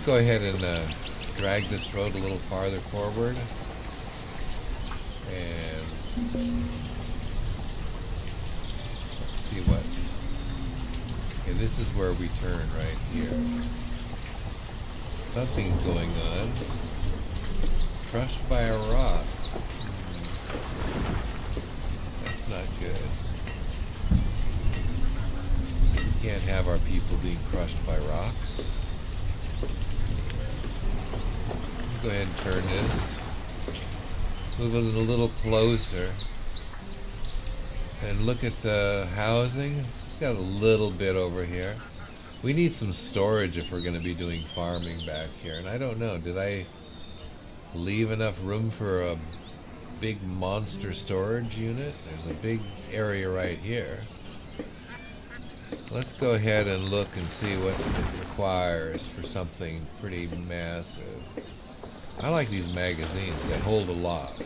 go ahead and drag this road a little farther forward. And let's see what. Okay, this is where we turn right here. Something's going on. Crushed by a rock. That's not good. So we can't have our people being crushed by rocks. Go ahead and turn this. Move it a little closer. And look at the housing. Got a little bit over here. We need some storage if we're going to be doing farming back here. And I don't know, did I leave enough room for a big monster storage unit? There's a big area right here. Let's go ahead and look and see what it requires for something pretty massive. I like these magazines. They hold a lot.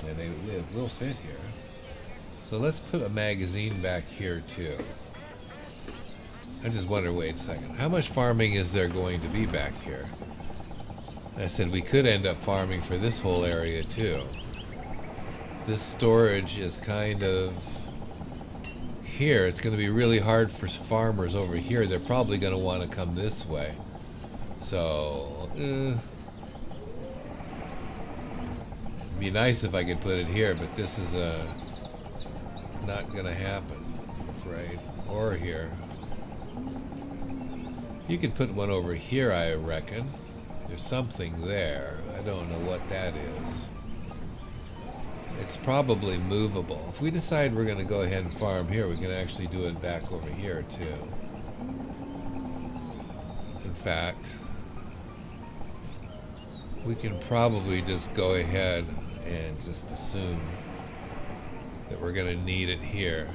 And they will fit here. So let's put a magazine back here too. I just wonder, wait a second, how much farming is there going to be back here? I said we could end up farming for this whole area too. This storage is kind of here. It's going to be really hard for farmers over here. They're probably going to want to come this way. So, it'd be nice if I could put it here, but this is not going to happen, I'm afraid. Or here. You could put one over here, I reckon. There's something there. I don't know what that is. It's probably movable. If we decide we're going to go ahead and farm here, we can actually do it back over here too. In fact, we can probably just go ahead and just assume that we're going to need it here.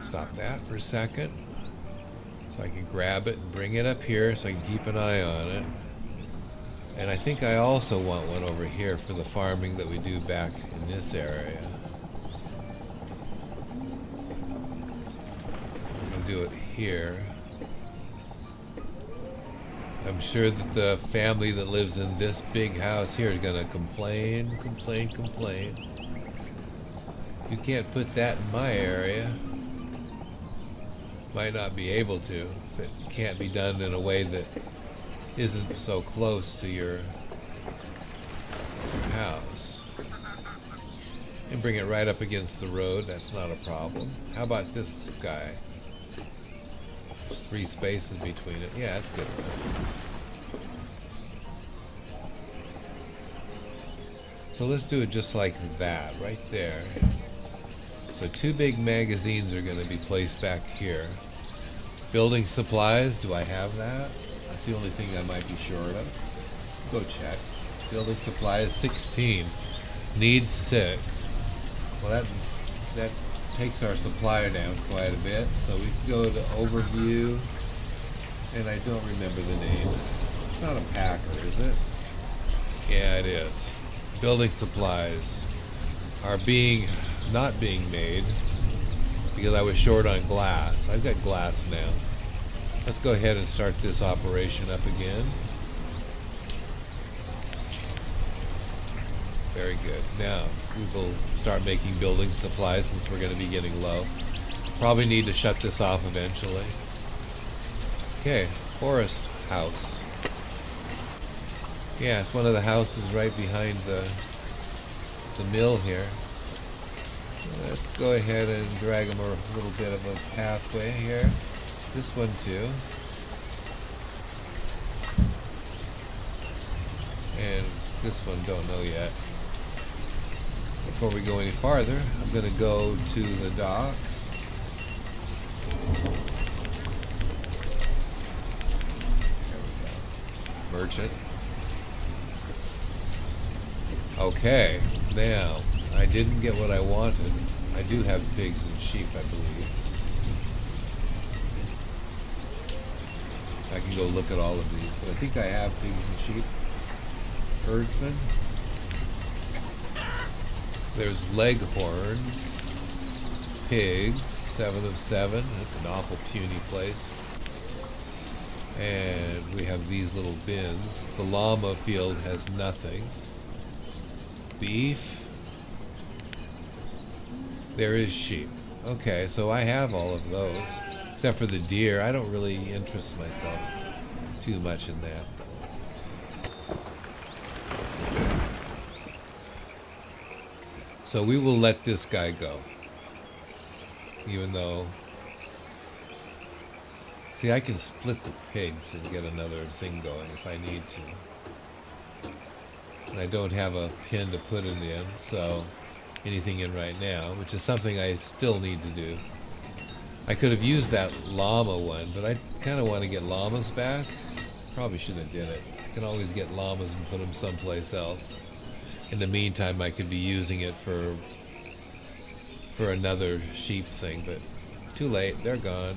Stop that for a second so I can grab it and bring it up here so I can keep an eye on it. And I think I also want one over here for the farming that we do back in this area. I'm going to do it here. I'm sure that the family that lives in this big house here is going to complain. You can't put that in my area. Might not be able to if it can't be done in a way that isn't so close to your house. And bring it right up against the road. That's not a problem. How about this guy? There's 3 spaces between it. Yeah, that's good enough. So let's do it just like that, right there. So 2 big magazines are going to be placed back here. Building supplies, do I have that? That's the only thing I might be short of. Go check. Building supplies, 16. Needs 6. Well, that takes our supply down quite a bit. So we can go to overview, and I don't remember the name. It's not a packer, is it? Yeah, it is. Building supplies are not being made because I was short on glass. I've got glass now. Let's go ahead and start this operation up again. Very good. Now we will start making building supplies since we're going to be getting low. Probably need to shut this off eventually. Okay, forest house. Yeah, it's one of the houses right behind the mill here. Let's go ahead and drag them a little bit of a pathway here. This one too. And this one, don't know yet. Before we go any farther, I'm going to go to the docks. There we go. Merchant. Okay, now, I didn't get what I wanted. I do have pigs and sheep, I believe. I can go look at all of these, but I think I have pigs and sheep. Herdsman. There's leghorns, pigs, 7 of 7. That's an awful puny place. And we have these little bins. The llama field has nothing. Beef. There is sheep. Okay, so I have all of those. Except for the deer. I don't really interest myself too much in that. So we will let this guy go. Even though... See, I can split the pigs and get another thing going if I need to. And I don't have a pin to put it in, so anything in right now, which is something I still need to do. I could have used that llama one, but I kind of want to get llamas back. Probably shouldn't have did it. I can always get llamas and put them someplace else. In the meantime, I could be using it for another sheep thing, but too late. They're gone.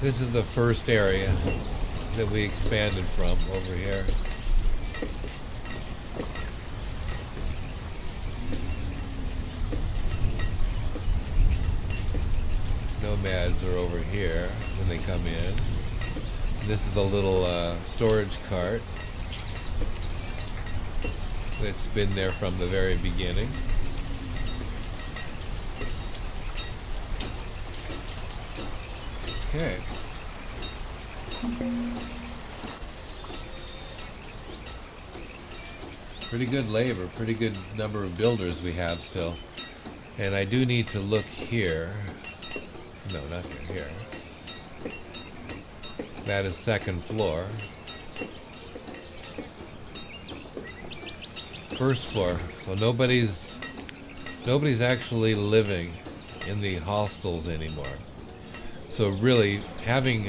This is the first area that we expanded from over here. Nomads are over here when they come in. This is the little storage cart that's been there from the very beginning. Okay. Pretty good labor, pretty good number of builders we have still. And I do need to look here. No, not here. That is second floor. First floor. So nobody's actually living in the hostels anymore. So really having,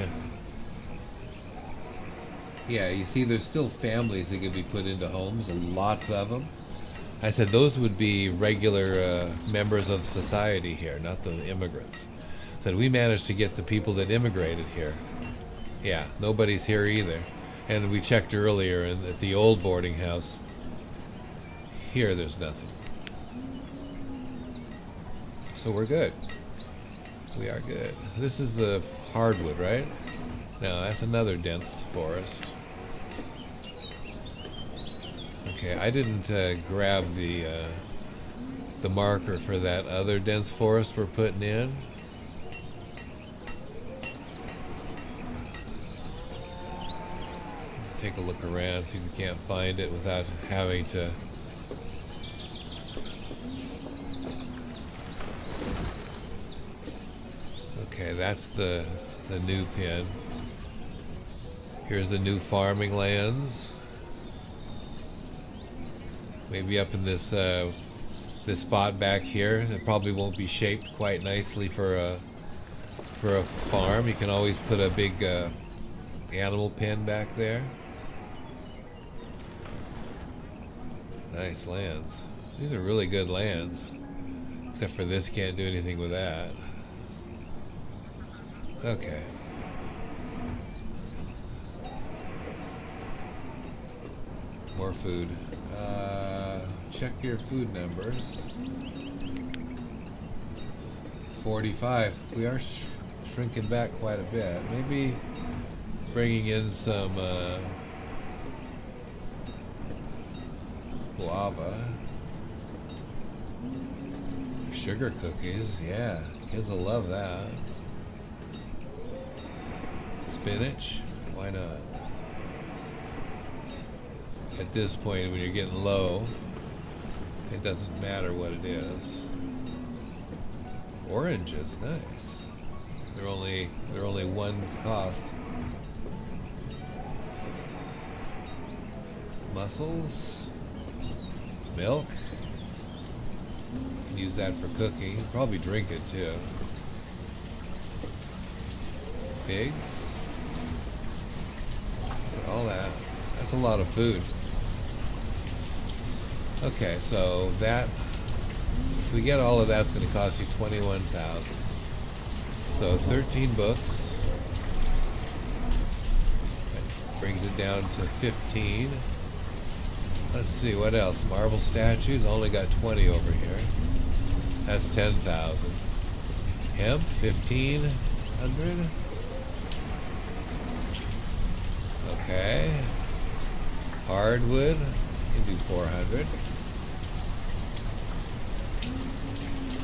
yeah, you see there's still families that can be put into homes, and lots of them. I said those would be regular members of society here, not the immigrants. I said we managed to get the people that immigrated here. Yeah, nobody's here either. And we checked earlier at the old boarding house. Here there's nothing. So we're good. We are good. This is the hardwood, right? No, that's another dense forest. Okay, I didn't grab the marker for that other dense forest we're putting in. Take a look around, see if we can't find it without having to. Okay, that's the new pin. Here's the new farming lands. Maybe up in this this spot back here. It probably won't be shaped quite nicely for a farm. You can always put a big animal pen back there. Nice lands. These are really good lands. Except for this, can't do anything with that. Okay. More food. Check your food numbers. 45. We are shrinking back quite a bit. Maybe bringing in some guava. Sugar cookies. Yeah, kids will love that. Spinach. Why not? At this point, when you're getting low, it doesn't matter what it is. Oranges, nice. They're only one cost. Mussels, milk. You can use that for cooking. Probably drink it too. Pigs. Look at all that. That's a lot of food. Okay, so that If we get all of that, it's going to cost you 21,000. So 13 books. That brings it down to 15. Let's see, what else? Marble statues, only got 20 over here. That's 10,000. Hemp, 1,500. Okay. Hardwood, you can do 400.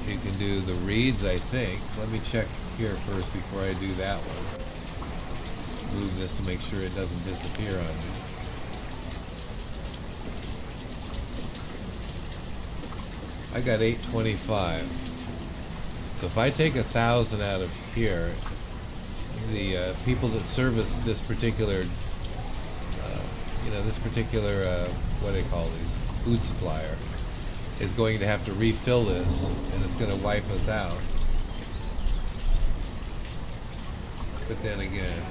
You can do the reeds, I think. Let me check here first before I do that one. Move this to make sure it doesn't disappear on me. I got 825. So if I take 1,000 out of here, the people that service this particular, what do they call these, food supplier, is going to have to refill this, and it's going to wipe us out. But then again,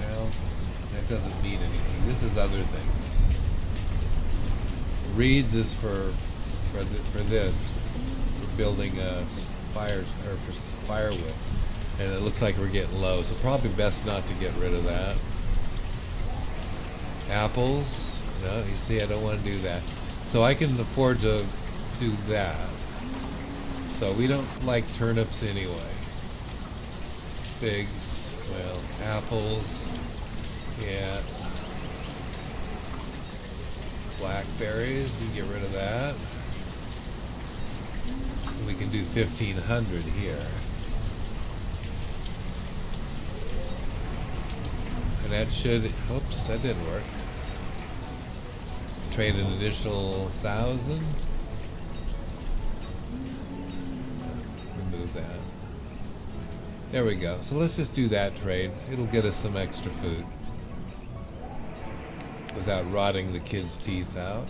well, that doesn't mean anything. This is other things. Reeds is for building fires, or for firewood, and it looks like we're getting low, so probably best not to get rid of that. Apples, no, you see, I don't want to do that. So I can afford to do that. So we don't like turnips anyway. Figs, well, apples, yeah. Blackberries, we can get rid of that. We can do 1,500 here. And that should, oops, that didn't work. Trade an additional 1,000. Remove that. There we go. So let's just do that trade. It'll get us some extra food without rotting the kids' teeth out.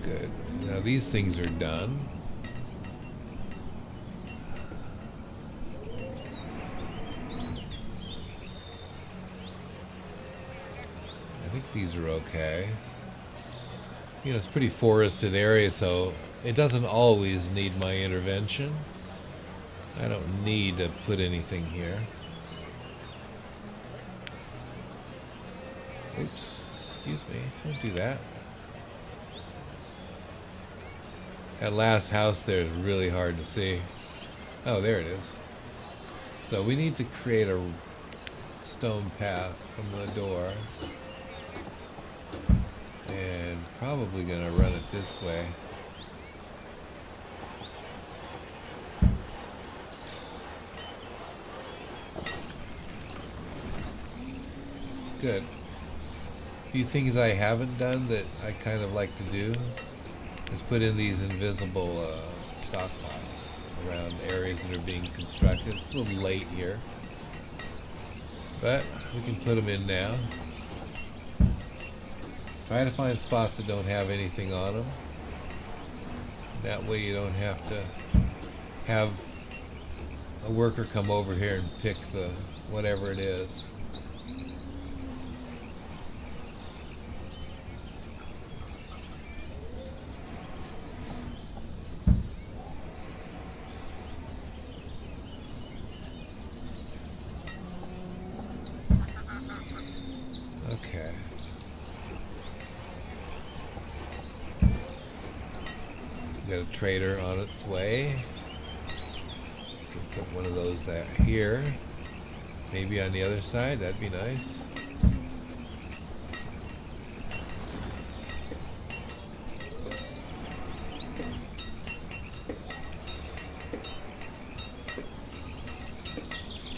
Good. Now these things are done. I think these are okay. You know, it's a pretty forested area, so it doesn't always need my intervention. I don't need to put anything here. Oops, excuse me, don't do that. That last house there is really hard to see. Oh, there it is. So we need to create a stone path from the door. And probably gonna run it this way. Good. A few things I haven't done that I kind of like to do is put in these invisible stockpiles around areas that are being constructed. It's a little late here, but we can put them in now. Try to find spots that don't have anything on them. That way you don't have to have a worker come over here and pick the whatever it is. Okay. Got a trader on its way. Can put one of those there here. Maybe on the other side, that'd be nice.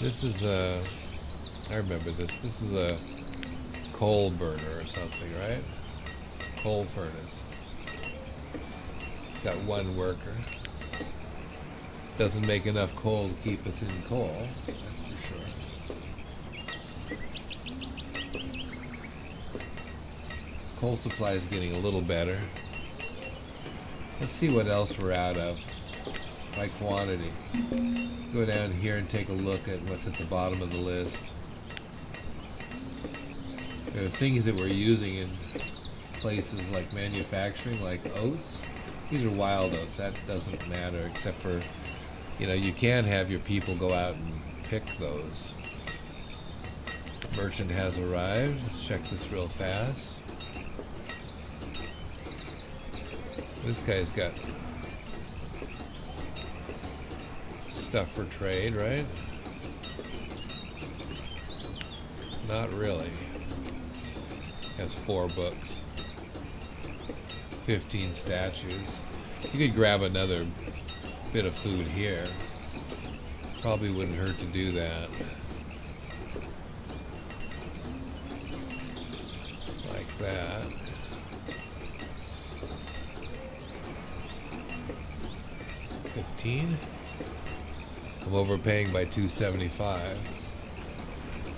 This is a, I remember this. This is a coal burner or something, right? Coal furnace. Got one worker. Doesn't make enough coal to keep us in coal, that's for sure. Coal supply is getting a little better. Let's see what else we're out of by quantity. Go down here and take a look at what's at the bottom of the list. There are things that we're using in places like manufacturing, like oats. These are wild oats. That doesn't matter, except for, you know, you can have your people go out and pick those. Merchant has arrived. Let's check this real fast. This guy's got stuff for trade, right? Not really. Has 4 books. 15 statues. You could grab another bit of food here. Probably wouldn't hurt to do that. Like that. $15. I'm overpaying by $2.75.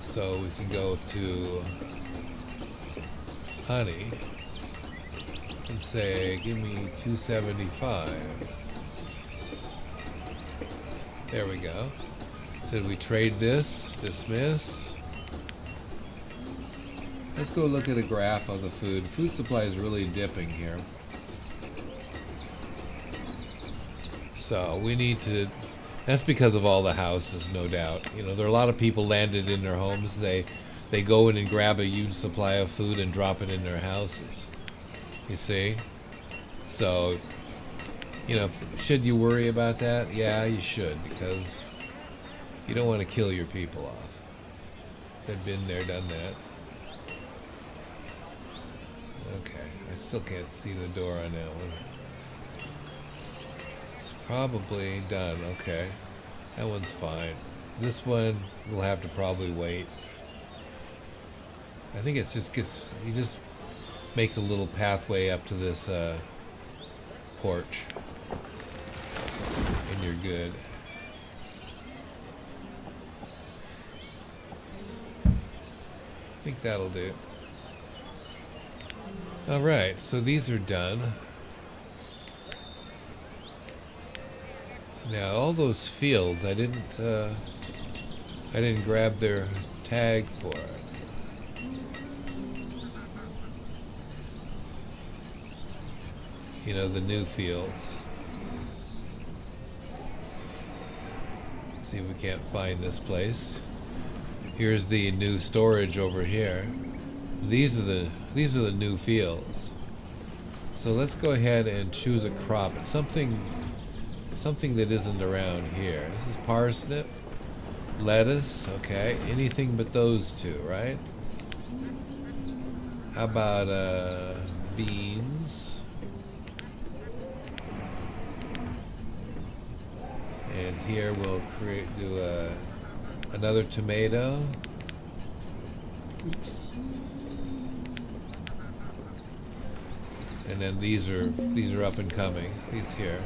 So we can go to honey and say, give me $2.75. There we go. Did we trade this? Dismiss. Let's go look at a graph of the food. Food supply is really dipping here. So we need to, that's because of all the houses, no doubt. You know, there are a lot of people landed in their homes. They go in and grab a huge supply of food and drop it in their houses. You see? So, you know, should you worry about that? Yeah, you should, because you don't want to kill your people off. They've been there, done that. Okay, I still can't see the door on that one. It's probably done, okay. That one's fine. This one, we'll have to probably wait. I think it just gets, you just make a little pathway up to this porch. And you're good. I think that'll do. Alright, so these are done. Now all those fields, I didn't grab their tag for it. You know, the new fields. See if we can't find this place. Here's the new storage over here. These are the new fields. So let's go ahead and choose a crop. It's something that isn't around here. This is parsnip, lettuce, okay. Anything but those two, right? How about beans? And here we'll do another tomato. Oops. And then these are up and coming. These here.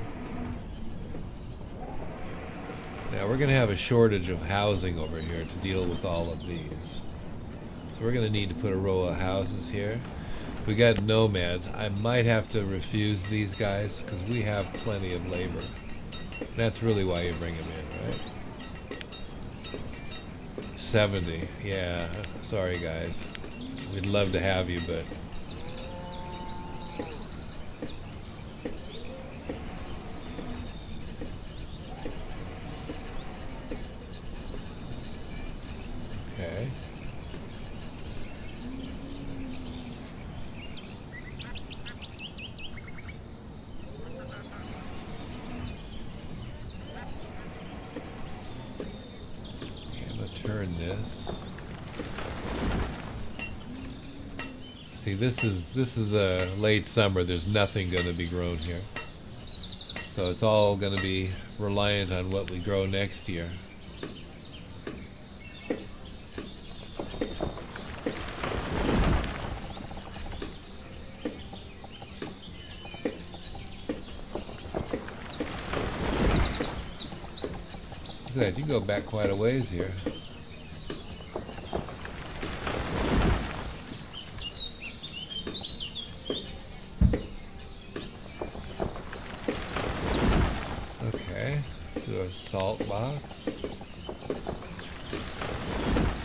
Now we're going to have a shortage of housing over here to deal with all of these. So we're going to need to put a row of houses here. We got nomads. I might have to refuse these guys because we have plenty of labor. That's really why you bring them in, right? 70. Yeah. Sorry, guys. We'd love to have you, but... Okay. Turn this. See, this is a late summer. There's nothing going to be grown here, so it's all going to be reliant on what we grow next year. Look at that, you can go back quite a ways here. Salt box.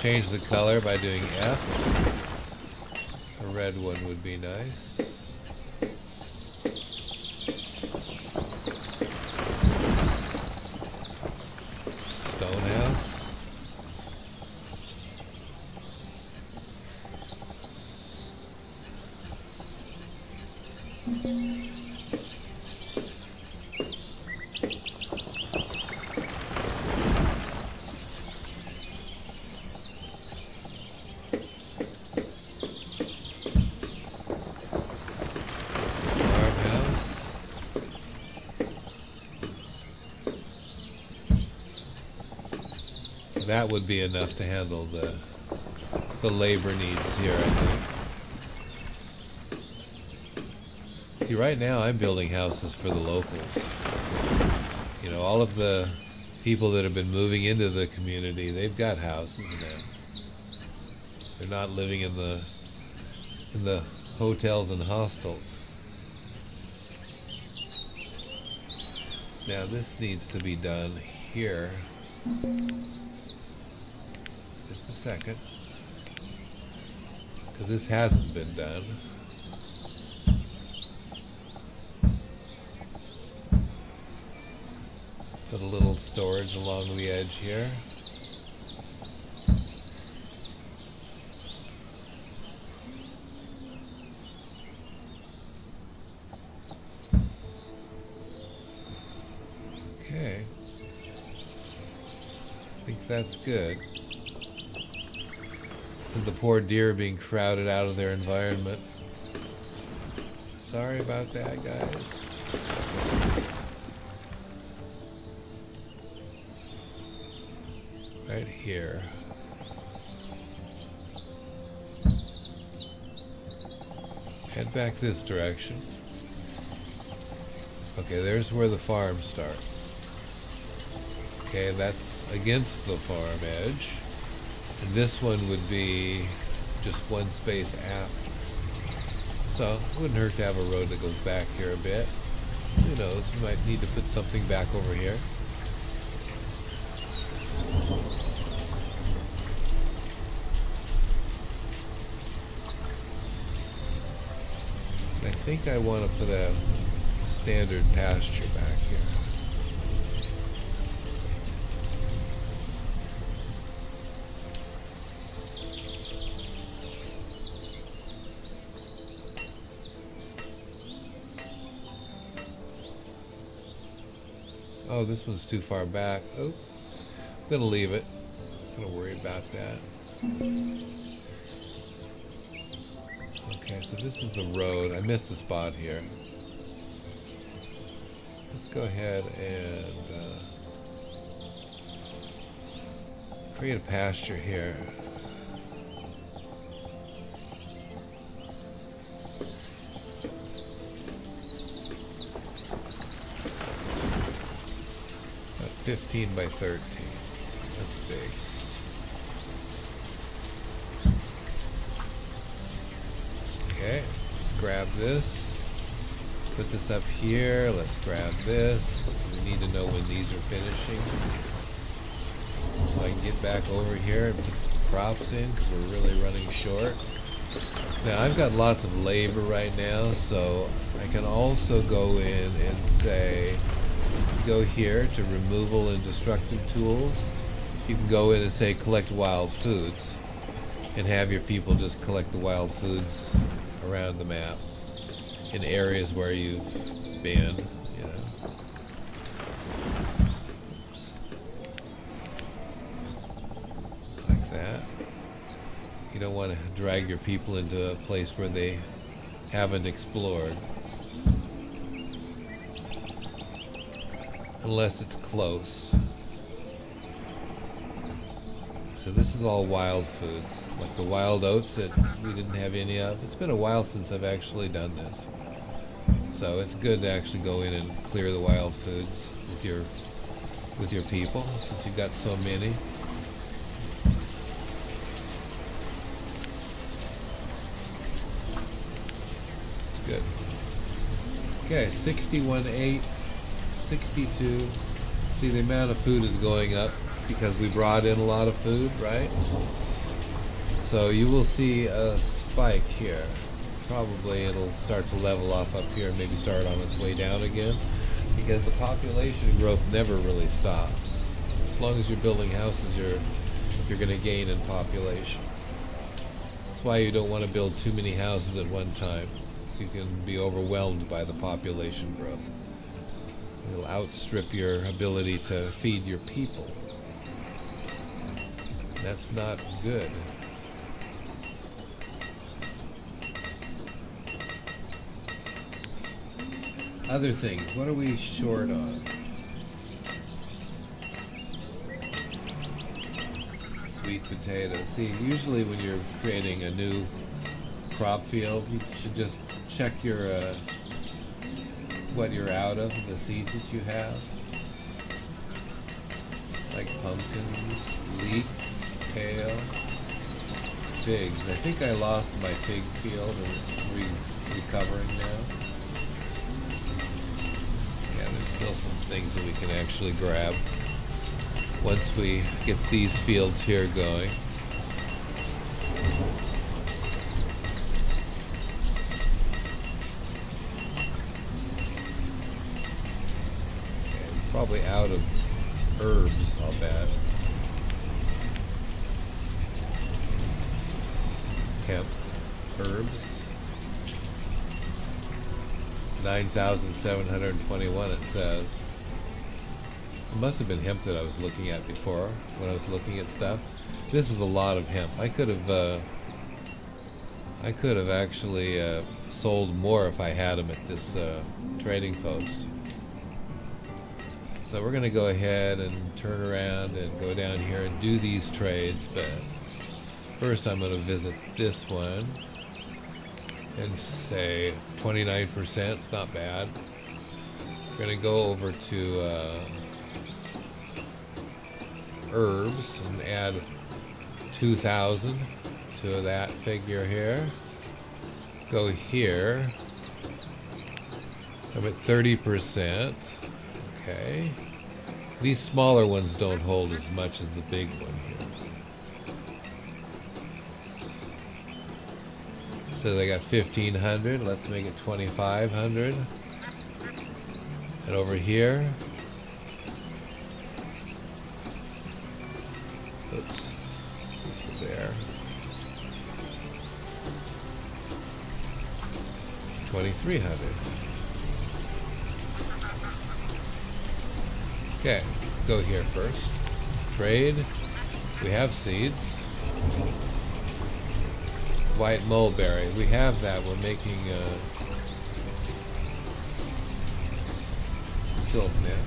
Change the color by doing F. A red one would be nice. Stone house. That would be enough to handle the labor needs here, I think. See, right now I'm building houses for the locals. You know, all of the people that have been moving into the community, they've got houses now. They're not living in the hotels and hostels. Now this needs to be done here. Just a second, because this hasn't been done. Put a little storage along the edge here. Okay. I think that's good. And the poor deer being crowded out of their environment. Sorry about that, guys. Right here. Head back this direction. Okay, there's where the farm starts. Okay, that's against the farm edge. And this one would be just one space after. So it wouldn't hurt to have a road that goes back here a bit. Who knows, we might need to put something back over here. I think I want to put a standard pasture back here. Oh, this one's too far back. Oh, I'm gonna leave it. I'm gonna worry about that. Okay, so this is the road. I missed a spot here. Let's go ahead and create a pasture here. About 15 by 13. That's big. Okay, let's grab this. Put this up here. Let's grab this. We need to know when these are finishing. So I can get back over here and put some crops in because we're really running short. Now I've got lots of labor right now, so I can also go in and say, go here to removal and destructive tools. You can go in and say collect wild foods and have your people just collect the wild foods around the map in areas where you've been, you know. Oops. Like that. You don't want to drag your people into a place where they haven't explored. Unless it's close. So this is all wild foods. Like the wild oats that we didn't have any of. It's been a while since I've actually done this. So it's good to actually go in and clear the wild foods with your people, since you've got so many. It's good. Okay, 61.8, 62. See, the amount of food is going up because we brought in a lot of food, right? So you will see a spike here. Probably it'll start to level off up here and maybe start on its way down again, because the population growth never really stops. As long as you're building houses, you're going to gain in population. That's why you don't want to build too many houses at one time. So you can be overwhelmed by the population growth. It'll outstrip your ability to feed your people. That's not good. Other things, what are we short on? Sweet potatoes. See, usually when you're creating a new crop field, you should just check your what you're out of, the seeds that you have. Like pumpkins, leeks, kale, figs. I think I lost my fig field and it's recovering now. Still some things that we can actually grab once we get these fields here going. Okay, probably out of herbs, I'll bet. Hemp, herbs. 9,721 it says. It must have been hemp that I was looking at before when I was looking at stuff. This is a lot of hemp. I could have actually sold more if I had them at this trading post. So we're going to go ahead and turn around and go down here and do these trades, but first I'm going to visit this one and say 29%, it's not bad. We're going to go over to herbs and add 2,000 to that figure here. Go here. I'm at 30%. Okay. These smaller ones don't hold as much as the big one here. So they got 1,500. Let's make it 2,500. And over here, oops, let's go there. 2,300. Okay, let's go here first. Trade. We have seeds. White mulberry. We have that. We're making silk net.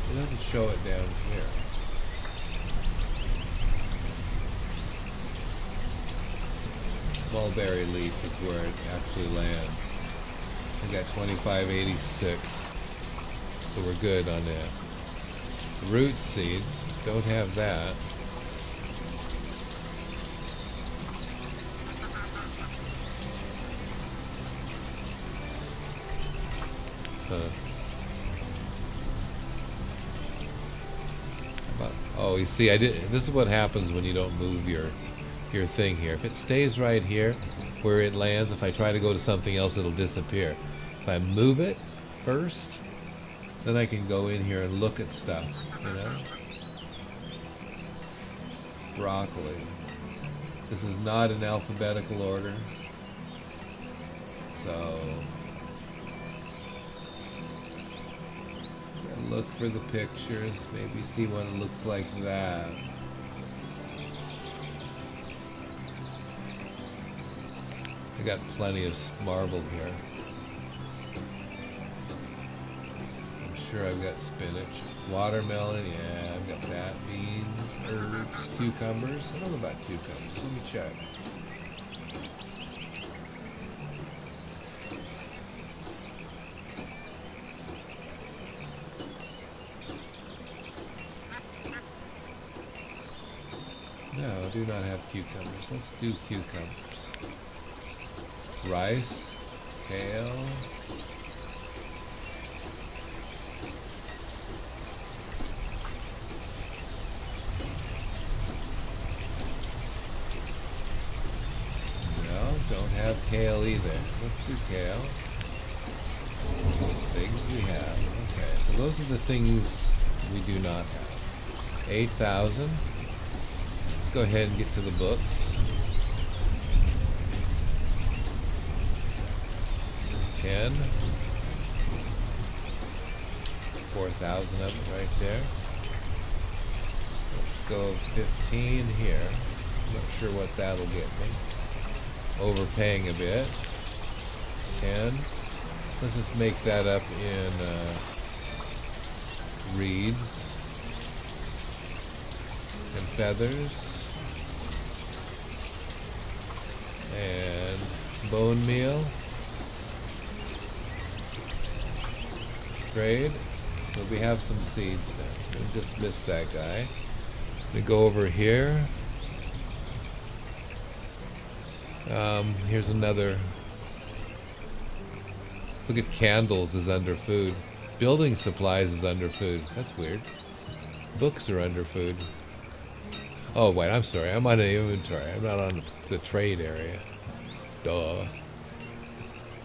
It doesn't show it down here. Mulberry leaf is where it actually lands. We got 2586. So we're good on that. Root seeds, don't have that. Oh, you see, this is what happens when you don't move your thing here. If it stays right here where it lands, if I try to go to something else, it'll disappear. If I move it first, then I can go in here and look at stuff, you know? Broccoli. This is not in alphabetical order. So, look for the pictures, maybe see one that looks like that. I got plenty of marble here. Sure, I've got spinach, watermelon, yeah, I've got that, beans, herbs, cucumbers. I don't know about cucumbers, let me check. No, I do not have cucumbers. Let's do cucumbers. Rice, kale. kale either. Let's do kale. Figs we have. Okay, so those are the things we do not have. 8,000. Let's go ahead and get to the books. 10. 4,000 of it right there. Let's go 15 here. Not sure what that'll get me. Overpaying a bit. 10. Let's just make that up in reeds and feathers and bone meal. Trade. So we have some seeds now. We just missed that guy. We go over here. Here's another. Look at candles is under food. Building supplies is under food. That's weird. Books are under food. Oh wait, I'm sorry. I'm on the inventory. I'm not on the trade area. Duh.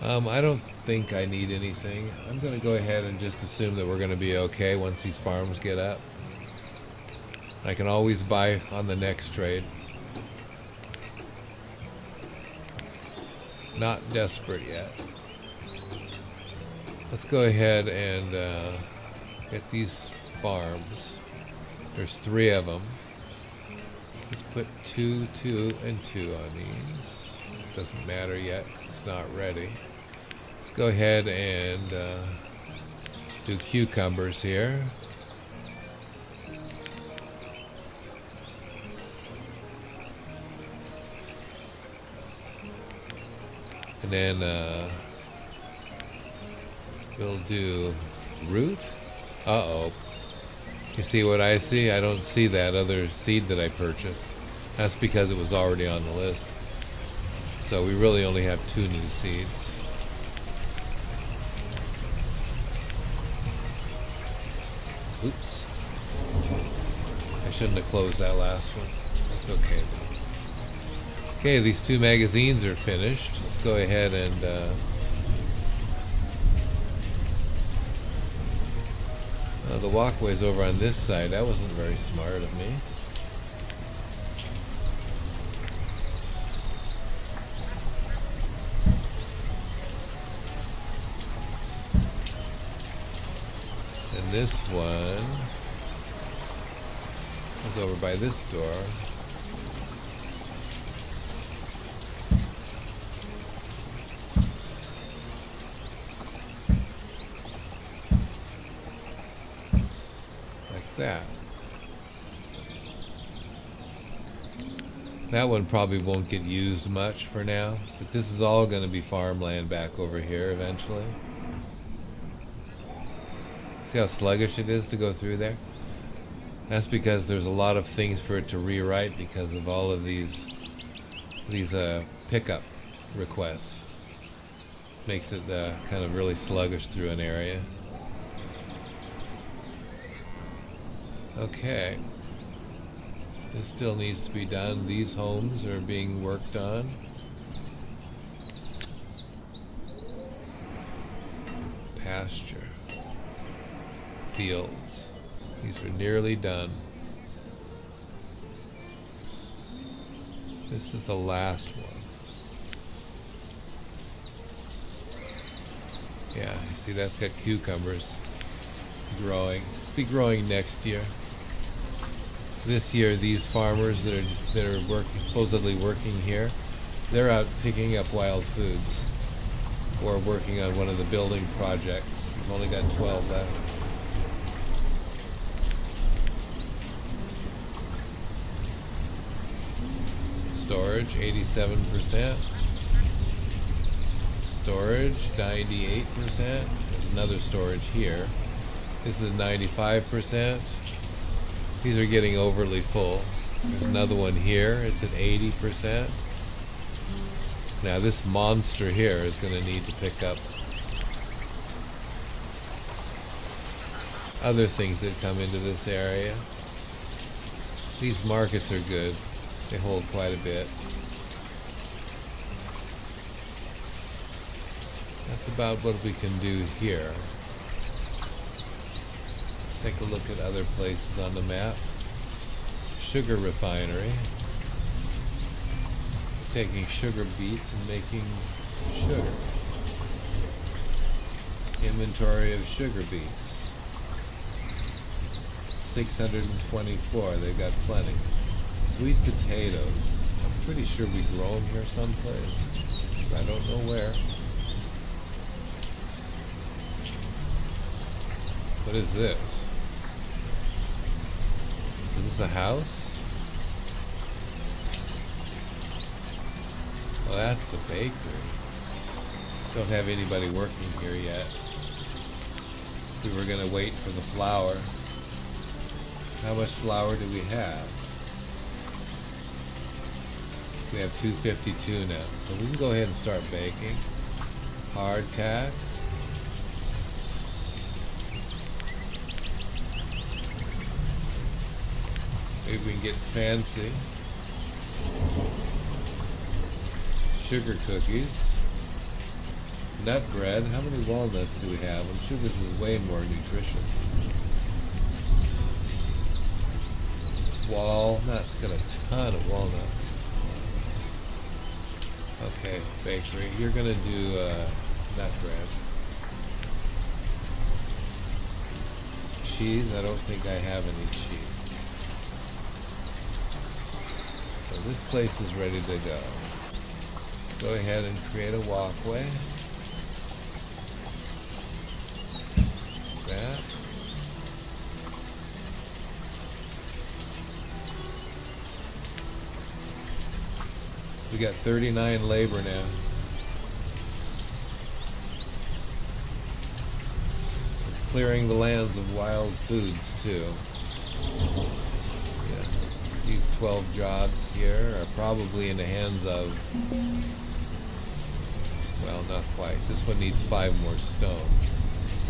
I don't think I need anything. I'm going to go ahead and just assume that we're going to be okay once these farms get up. I can always buy on the next trade. Not desperate yet. Let's go ahead and get these farms. There's 3 of them. Let's put 2, 2, and 2 on these. Doesn't matter yet. It's not ready. Let's go ahead and do cucumbers here. And then we'll do root. Uh-oh. You see what I see? I don't see that other seed that I purchased. That's because it was already on the list. So we really only have 2 new seeds. Oops. I shouldn't have closed that last one. It's okay though. Okay, these 2 magazines are finished. Let's go ahead and the walkway's over on this side. That wasn't very smart of me. And this one is over by this door. That one probably won't get used much for now, but this is all going to be farmland back over here eventually. See how sluggish it is to go through there? That's because there's a lot of things for it to rewrite because of all of these pickup requests. Makes it kind of really sluggish through an area. Okay. This still needs to be done. These homes are being worked on. Pasture. Fields. These are nearly done. This is the last one. Yeah, you see that's got cucumbers growing. Be growing next year. This year, these farmers that are supposedly working here, they're out picking up wild foods or working on one of the building projects. We've only got 12 left. Storage, 87%. Storage, 98%. There's another storage here. This is 95%. These are getting overly full. There's another one here. It's at 80%. Now this monster here is going to need to pick up other things that come into this area. These markets are good. They hold quite a bit. That's about what we can do here. Let's take a look at other places on the map. Sugar refinery. Taking sugar beets and making sugar. Inventory of sugar beets. 624, they've got plenty. Sweet potatoes. I'm pretty sure we grow them here someplace. I don't know where. What is this? Is this a house? Oh, that's the bakery. Don't have anybody working here yet. We were going to wait for the flour. How much flour do we have? We have 252 now. So we can go ahead and start baking. Hardtack. Maybe we can get fancy. Sugar cookies. Nut bread. How many walnuts do we have? I'm sure this is way more nutritious. Walnuts. Got a ton of walnuts. Okay, bakery. You're gonna do nut bread. Cheese. I don't think I have any cheese. So this place is ready to go. Go ahead and create a walkway. That. We got 39 labor now. We're clearing the lands of wild foods too. Yeah. These 12 jobs here are probably in the hands of, well, not quite. This one needs 5 more stone.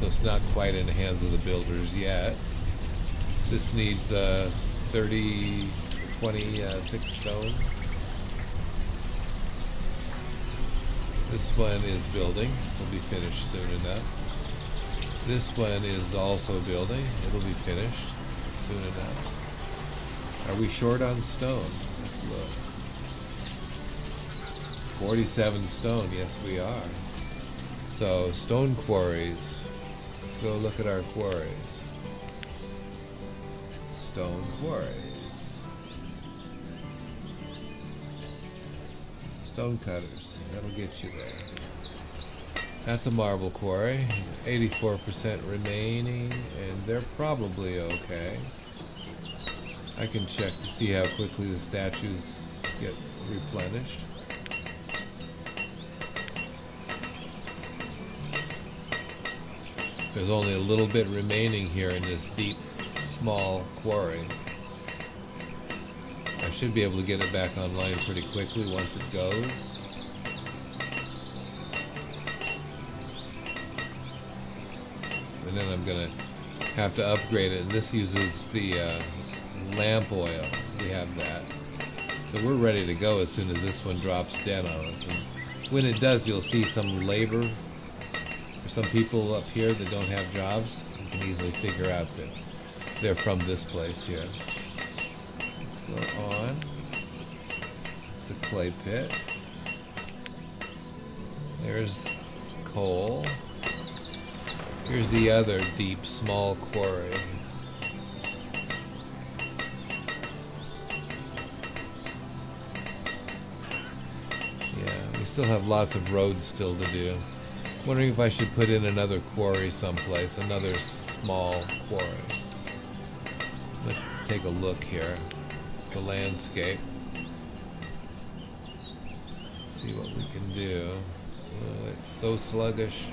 So it's not quite in the hands of the builders yet. This needs 26 stone. This one is building. This will be finished soon enough. This one is also building. It'll be finished soon enough. Are we short on stone? Let's look. 47 stone. Yes, we are. So, stone quarries. Let's go look at our quarries. Stone quarries. Stone cutters. That'll get you there. That's a marble quarry. 84% remaining, and they're probably okay. I can check to see how quickly the statues get replenished. There's only a little bit remaining here in this deep, small quarry. I should be able to get it back online pretty quickly once it goes. And then I'm going to have to upgrade it. And this uses the lamp oil. We have that. So we're ready to go as soon as this one drops dead on us. And when it does, you'll see some labor. For some people up here that don't have jobs, you can easily figure out that they're from this place here. Let's go on. It's a clay pit. There's coal. Here's the other deep, small quarry. Yeah, we still have lots of roads still to do. Wondering if I should put in another quarry someplace, another small quarry. Let's take a look here. The landscape. Let's see what we can do. Oh, it's so sluggish.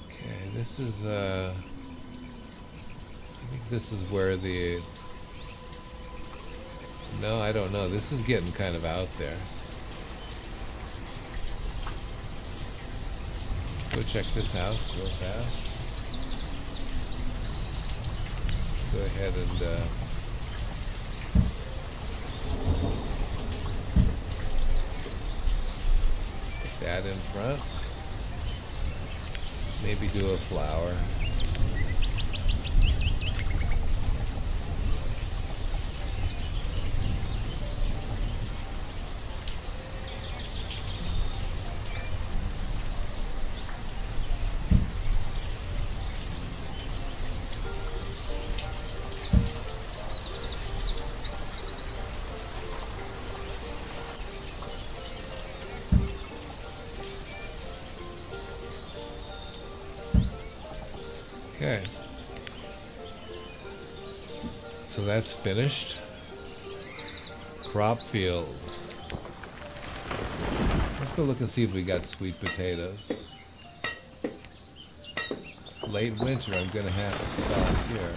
Okay, this is I think this is where the, no, I don't know. This is getting kind of out there. Go check this house real fast. Go ahead and Put that in front. Maybe do a flower. Okay, so that's finished. Crop field. Let's go look and see if we got sweet potatoes. Late winter, I'm gonna have to stop here.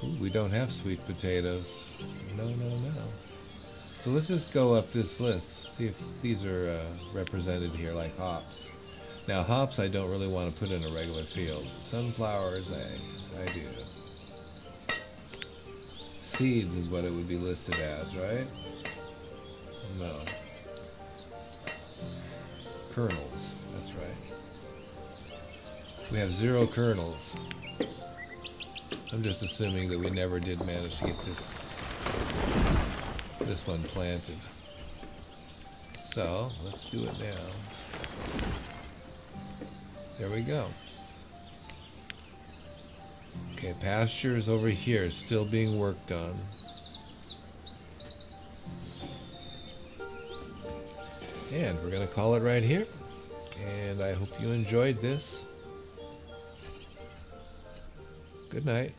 Ooh, we don't have sweet potatoes. No. So let's just go up this list, see if these are represented here like hops. Now hops I don't really want to put in a regular field. Sunflowers I do. Seeds is what it would be listed as, right? No. Kernels, that's right. We have 0 kernels. I'm just assuming that we never did manage to get this one planted. So let's do it now. There we go. Okay, pasture is over here, still being worked on. And we're gonna call it right here. And I hope you enjoyed this. Good night.